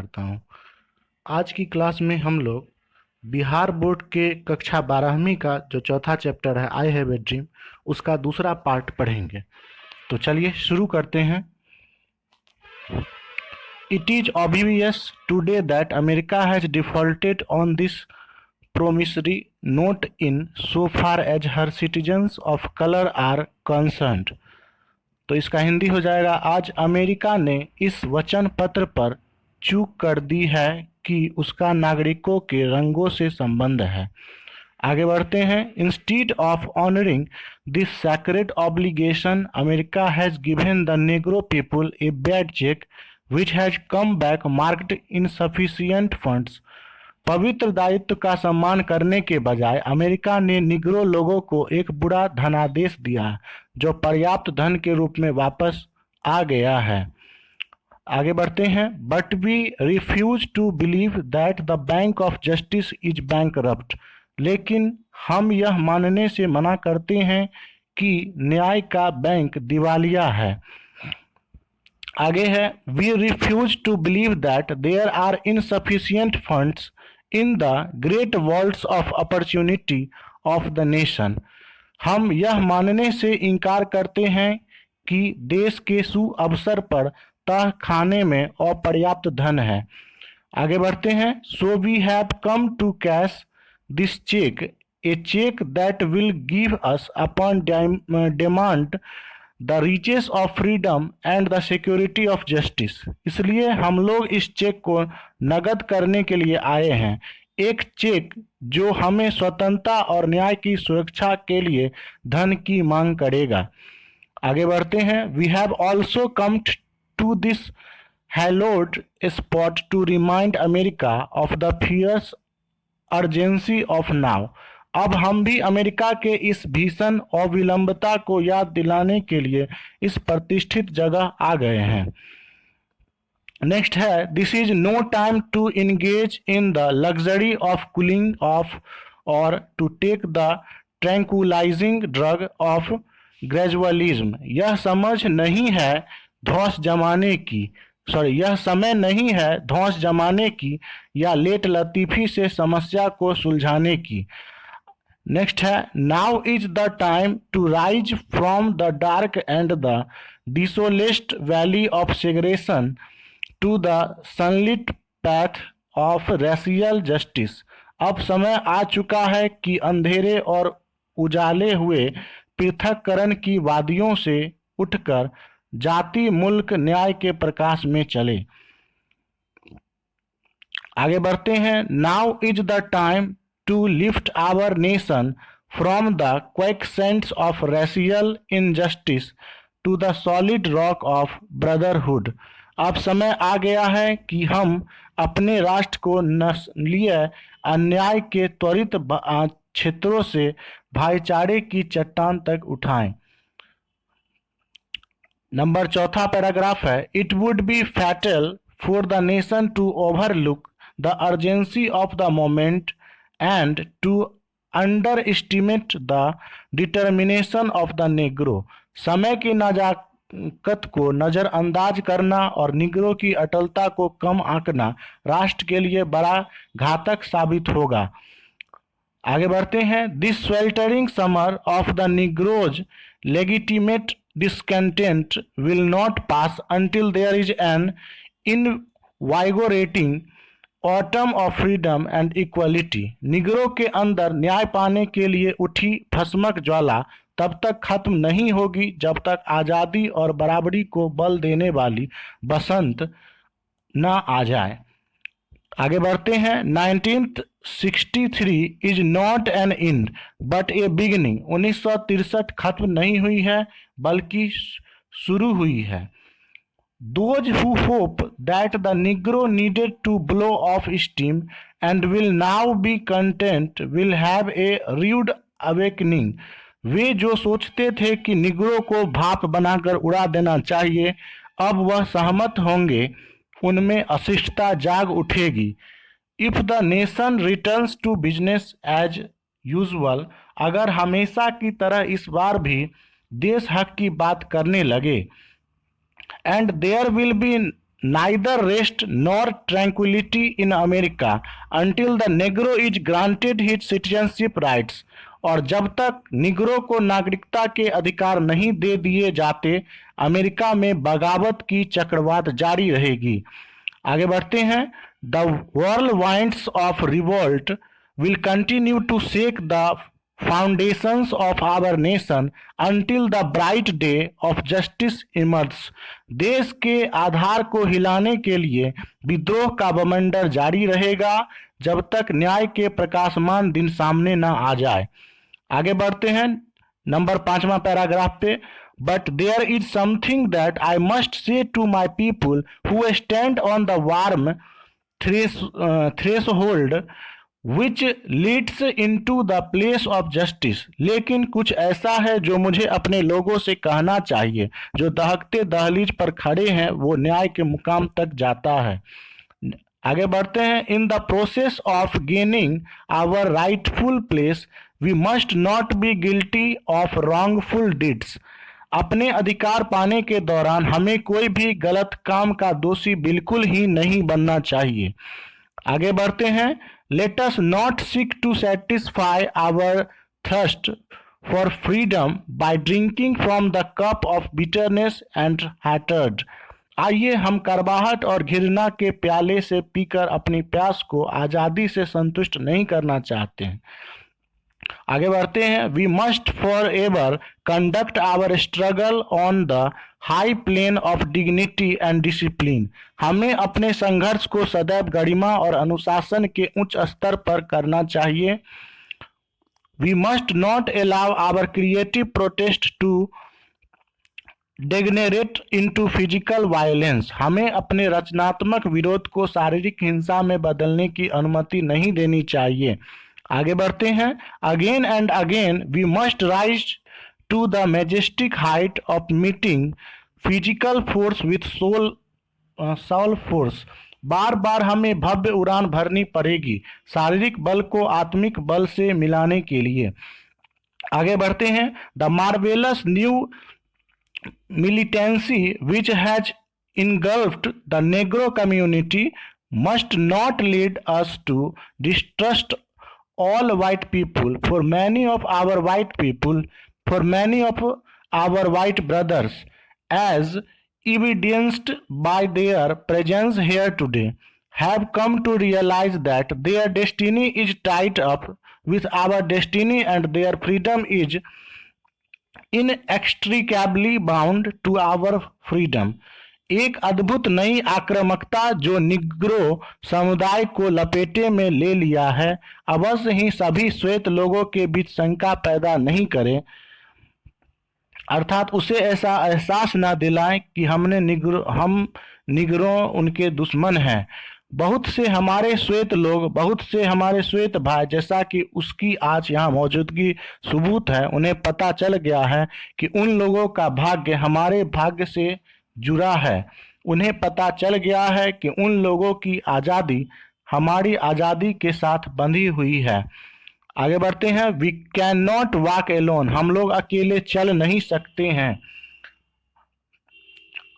करता हूँ। आज की क्लास में हम लोग बिहार बोर्ड के कक्षा 12वीं का जो चौथा चैप्टर है आई हैव ए ड्रीम, उसका दूसरा पार्ट पढ़ेंगे। तो चलिए शुरू करते हैं। It is obvious today that America has defaulted on this promissory note in so far as her citizens of color are concerned। तो इसका हिंदी हो जाएगा, आज अमेरिका ने इस वचन पत्र पर चूक कर दी है कि उसका नागरिकों के रंगों से संबंध है। आगे बढ़ते हैं। Instead of honouring this sacred obligation America has given the Negro people a bad cheque which has come back marked insufficient funds. पवित्र दायित्व का सम्मान करने के बजाय अमेरिका ने निग्रो लोगों को एक बुरा धनादेश दिया जो पर्याप्त धन के रूप में वापस आ गया है। आगे बढ़ते हैं। But we refuse to believe that the bank of justice is bankrupt. लेकिन हम यह मानने से मना करते हैं कि न्याय का बैंक दिवालिया है। आगे है, we refuse to believe that there are insufficient funds in the great vaults of opportunity of the nation. हम यह मानने से इनकार करते हैं कि देश के सुअवसर पर तह खाने में अपर्याप्त धन है। आगे बढ़ते हैं। So we have come to cash this cheque, a cheque that will give us upon demand the riches of freedom and the security of justice. इसलिए हम लोग इस चेक को नगद करने के लिए आए हैं, एक चेक जो हमें स्वतंत्रता और न्याय की सुरक्षा के लिए धन की मांग करेगा। आगे बढ़ते हैं। We have also come to this hallowed spot to remind America of the fierce urgency of now. अब हम भी अमेरिका के इस भीषण अविलंबता को याद दिलाने के लिए इस प्रतिष्ठित जगह आ गए हैं। नेक्स्ट है, this is no time to engage in the luxury of cooling off or to take the tranquilizing drug of gradualism. यह समझ नहीं है धौंस जमाने की यह समय नहीं है धौंस जमाने की या लेट लतीफ़ी से समस्या को सुलझाने की। नेक्स्ट है, now is the time to rise from the dark and the desolate valley of segregation to the sunlit path of racial justice. अब समय आ चुका है कि अंधेरे और उजाले हुए पृथक्करण की वादियों से उठकर जाति मुल्क न्याय के प्रकाश में चले। आगे बढ़ते हैं। Now is the time to lift our nation from the quicksands of racial injustice to the solid rock of brotherhood. अब समय आ गया है कि हम अपने राष्ट्र को नस्लीय अन्याय के त्वरित क्षेत्रों से भाईचारे की चट्टान तक उठाएं। नंबर चौथा पैराग्राफ है, it would be fatal for the nation to overlook the urgency of the moment and to underestimate the determination of the Negro. समय की नजाकत को नज़रअंदाज करना और निग्रो की अटलता को कम आंकना राष्ट्र के लिए बड़ा घातक साबित होगा। आगे बढ़ते हैं। This sweltering summer of the Negroes लेगिटिमेट discontent will not pass until there is an invigorating autumn of freedom and equality। Negro के अंदर न्याय पाने के लिए उठी भस्मक ज्वाला तब तक खत्म नहीं होगी जब तक आज़ादी और बराबरी को बल देने वाली बसंत न आ जाए। आगे बढ़ते हैं। 1963 is not an and but A beginning. 1963 खत्म नहीं हुई है बल्कि शुरू हुई है। Those who hope that the Negro needed to blow off steam and will now be content will have a rude awakening। वे जो सोचते थे कि निग्रो को भाप बनाकर उड़ा देना चाहिए, अब वह सहमत होंगे, उनमें अशिष्टता जाग उठेगी। If the nation returns to business as usual. अगर हमेशा की तरह इस बार भी देश हक की बात करने लगे। And there will be neither rest nor tranquility in America until the Negro is granted his citizenship rights. और जब तक निग्रो को नागरिकता के अधिकार नहीं दे दिए जाते, अमेरिका में बगावत की चक्रवात जारी रहेगी। आगे बढ़ते हैं। The whirlwinds of revolt will continue to shake the foundations of our nation until the bright day of justice emerges. देश के आधार को हिलाने के लिए विद्रोह का बवंडर जारी रहेगा जब तक न्याय के प्रकाशमान दिन सामने न आ जाए। आगे बढ़ते हैं नंबर 5वां पैराग्राफ पे। But there is something that I must say to my people who stand on the warm threshold which leads into the place of justice. लेकिन कुछ ऐसा है जो मुझे अपने लोगों से कहना चाहिए, जो दहकते दहलीज पर खड़े हैं वो न्याय के मुकाम तक जाता है। आगे बढ़ते हैं। In the process of gaining our rightful place we must not be guilty of wrongful deeds. अपने अधिकार पाने के दौरान हमें कोई भी गलत काम का दोषी बिल्कुल ही नहीं बनना चाहिए। आगे बढ़ते हैं। Let us not seek to satisfy our thirst for freedom by drinking from the cup of bitterness and hatred. आइए हम करवाहट और घृणा के प्याले से पीकर अपनी प्यास को आज़ादी से संतुष्ट नहीं करना चाहते हैं। आगे बढ़ते हैं। We must forever conduct our struggle on the high plane of dignity and discipline. हमें अपने संघर्ष को सदैव गरिमा और अनुशासन के उच्च स्तर पर करना चाहिए। We must not allow our creative protest to degenerate into physical violence. हमें अपने रचनात्मक विरोध को शारीरिक हिंसा में बदलने की अनुमति नहीं देनी चाहिए। आगे बढ़ते हैं। Again and again we must rise to the majestic height of meeting physical force with soul force. बार बार हमें भव्य उड़ान भरनी पड़ेगी शारीरिक बल को आत्मिक बल से मिलाने के लिए। आगे बढ़ते हैं। The marvellous new militancy which has engulfed the Negro community must not lead us to distrust all white people. For many of our white brothers, as evidenced by their presence here today, have come to realize that their destiny is tied up with our destiny and their freedom is inextricably bound to our freedom. एक अद्भुत नई आक्रामकता जो Negro समुदाय को लपेटे में ले लिया है अवश्य ही सभी श्वेत लोगों के बीच शंका पैदा नहीं करे, अर्थात उसे ऐसा एहसास न दिलाएं कि हम निग्रो उनके दुश्मन हैं। बहुत से हमारे श्वेत भाई, जैसा कि उसकी आज यहाँ मौजूदगी सबूत है, उन्हें पता चल गया है कि उन लोगों का भाग्य हमारे भाग्य से जुड़ा है। उन्हें पता चल गया है कि उन लोगों की आज़ादी हमारी आज़ादी के साथ बंधी हुई है। आगे बढ़ते हैं। We can not walk alone. हम लोग अकेले चल नहीं सकते हैं।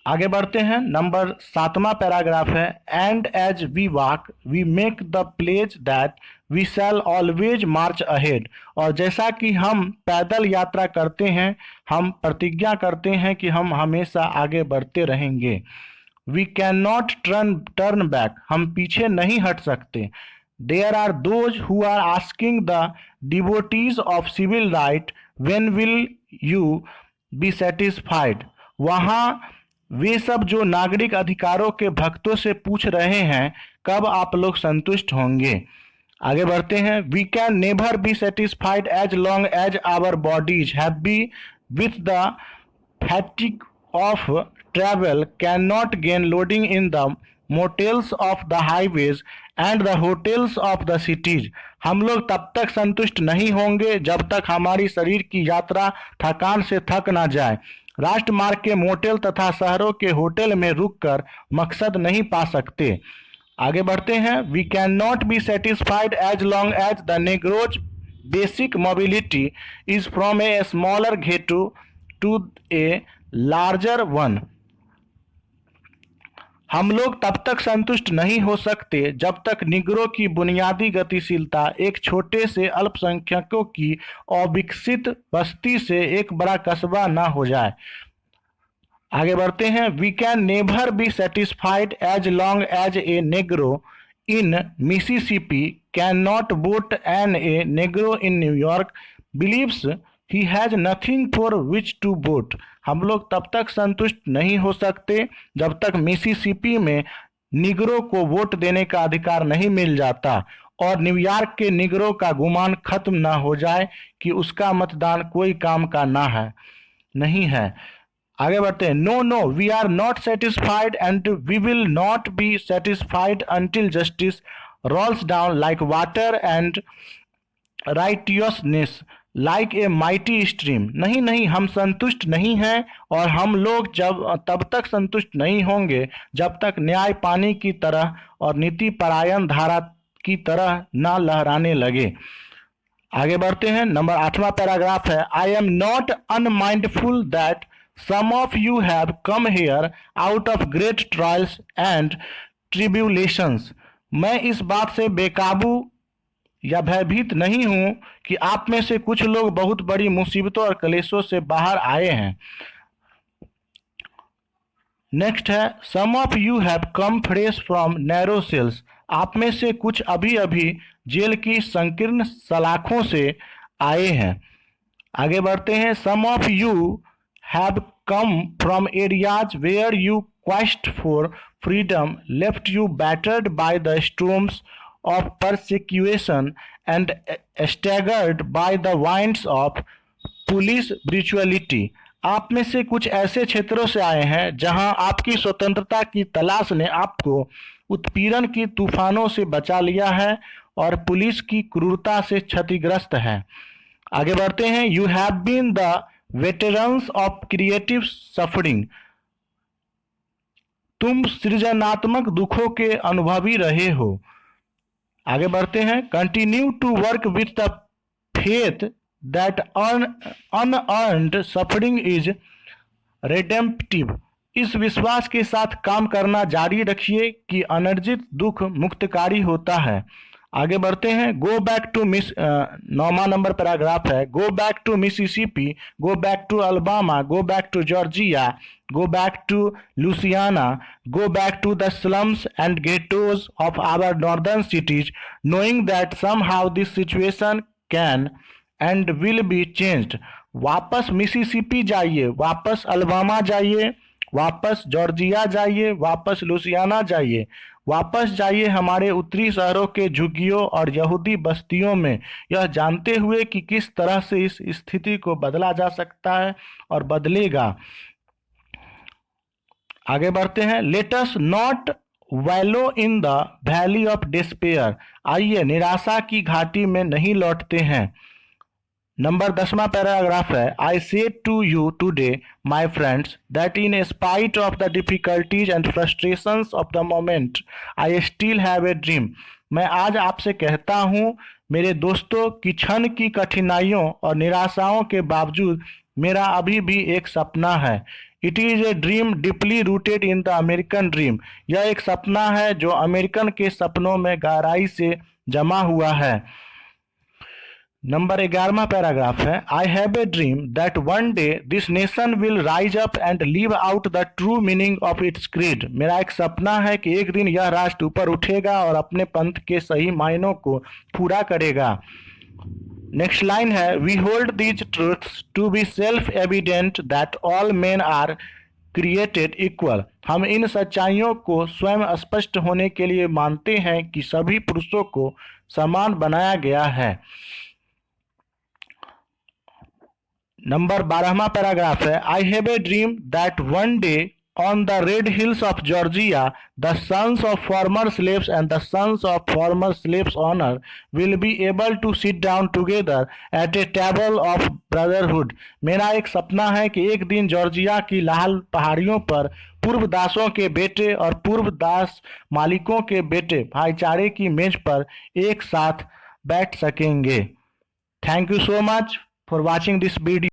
आगे बढ़ते हैं। नंबर 7वां पैराग्राफ है। And as we walk we make the pledge that we shall always march ahead. और जैसा कि हम पैदल यात्रा करते हैं हम प्रतिज्ञा करते हैं कि हम हमेशा आगे बढ़ते रहेंगे। We can not turn back. हम पीछे नहीं हट सकते। There are those who are asking the devotees of civil right when will you be satisfied. वहाँ वे सब जो नागरिक अधिकारों के भक्तों से पूछ रहे हैं कब आप लोग संतुष्ट होंगे। आगे बढ़ते हैं। We can never be satisfied as long as our bodies happy with the fatigue of travel can not gain lodging in the motels of the highways and the hotels of the cities. हम लोग तब तक संतुष्ट नहीं होंगे जब तक हमारी शरीर की यात्रा थकान से थक ना जाए। राष्ट्रमार्ग के मोटेल तथा शहरों के होटल में रुककर मकसद नहीं पा सकते। आगे बढ़ते हैं। We can not be satisfied as long as the Negro's basic mobility is from a smaller ghetto to a larger one. हम लोग तब तक संतुष्ट नहीं हो सकते जब तक निग्रो की बुनियादी गतिशीलता एक छोटे से अल्पसंख्यकों की अविकसित बस्ती से एक बड़ा कस्बा न हो जाए। आगे बढ़ते हैं। We can never be satisfied as long as a Negro in Mississippi can not vote and a Negro in New York believes he has nothing for which to vote. हम लोग तब तक संतुष्ट नहीं हो सकते जब तक मिसिसिपी में निग्रो को वोट देने का अधिकार नहीं मिल जाता और न्यूयॉर्क के निग्रो का गुमान खत्म न हो जाए कि उसका मतदान कोई काम का ना है नहीं है। आगे बढ़ते हैं। No no we are not satisfied and we will not be satisfied until justice rolls down like water and righteousness like a mighty stream. नहीं नहीं, हम संतुष्ट नहीं हैं और हम लोग तब तक संतुष्ट नहीं होंगे जब तक न्याय पानी की तरह और नीति परायण धारा की तरह न लहराने लगे। आगे बढ़ते हैं। नंबर 8वां पैराग्राफ है। I am not unmindful that some of you have come here out of great trials and tribulations। मैं इस बात से बेकाबू या भयभीत नहीं हूं कि आप में से कुछ लोग बहुत बड़ी मुसीबतों और कलेशों से बाहर आए हैं। नेक्स्ट है। Some of you have come fresh from narrow cells. आप में से कुछ अभी अभी जेल की संकीर्ण सलाखों से आए हैं। आगे बढ़ते हैं। Some of you have come from areas where you quest for freedom left you battered by the storms of persecution and staggered by the winds of police brutality। आप में से कुछ ऐसे क्षेत्रों से आए हैं जहां आपकी स्वतंत्रता की तलाश ने आपको उत्पीड़न की तूफानों से बचा लिया है और पुलिस की क्रूरता से क्षतिग्रस्त है। आगे बढ़ते हैं। You have been the veterans of creative suffering. तुम सृजनात्मक दुखों के अनुभवी रहे हो। आगे बढ़ते हैं। Continue to work with the faith that unearned suffering is redemptive. इस विश्वास के साथ काम करना जारी रखिए कि अनर्जित दुख मुक्तकारी होता है। आगे बढ़ते हैं। गो बैक टू 9वां नंबर पैराग्राफ है। Go back to Mississippi, go back to Alabama, go back to Georgia, go back to Louisiana, go back to the slums and ghettos of our northern cities knowing that somehow this situation can and will be changed. वापस Mississippi जाइए, वापस Alabama जाइए, वापस Georgia जाइए, वापस Louisiana जाइए, वापस जाइए हमारे उत्तरी शहरों के झुग्गियों और यहूदी बस्तियों में, यह जानते हुए कि किस तरह से इस स्थिति को बदला जा सकता है और बदलेगा। आगे बढ़ते हैं। Let us not वैलो in the valley of despair. आइए निराशा की घाटी में नहीं लौटते हैं। नंबर 10वां पैराग्राफ है। I say to you today my friends that in spite of the difficulties and frustrations of the moment I still have a dream. मैं आज आपसे कहता हूँ मेरे दोस्तों कि क्षण की कठिनाइयों और निराशाओं के बावजूद मेरा अभी भी एक सपना है। It is a dream deeply rooted in the American dream. यह एक सपना है जो अमेरिकन के सपनों में गहराई से जमा हुआ है। नंबर 11वां पैराग्राफ है। I have a dream that one day this nation will rise up and live out the true meaning of its creed. मेरा एक सपना है कि एक दिन यह राष्ट्र ऊपर उठेगा और अपने पंथ के सही मायनों को पूरा करेगा। नेक्स्ट लाइन है। We hold these truths to be self evident that all men are created equal. हम इन सच्चाइयों को स्वयं स्पष्ट होने के लिए मानते हैं कि सभी पुरुषों को समान बनाया गया है। नंबर 12वां पैराग्राफ है। I have a dream that one day on the red hills of Georgia the sons of former slaves and the sons of former slaves owner will be able to sit down together at a table of brotherhood. मेरा एक सपना है कि एक दिन Georgia की लाल पहाड़ियों पर पूर्व दासों के बेटे और पूर्व दास मालिकों के बेटे भाईचारे की मेज पर एक साथ बैठ सकेंगे। Thank you so much for watching this video.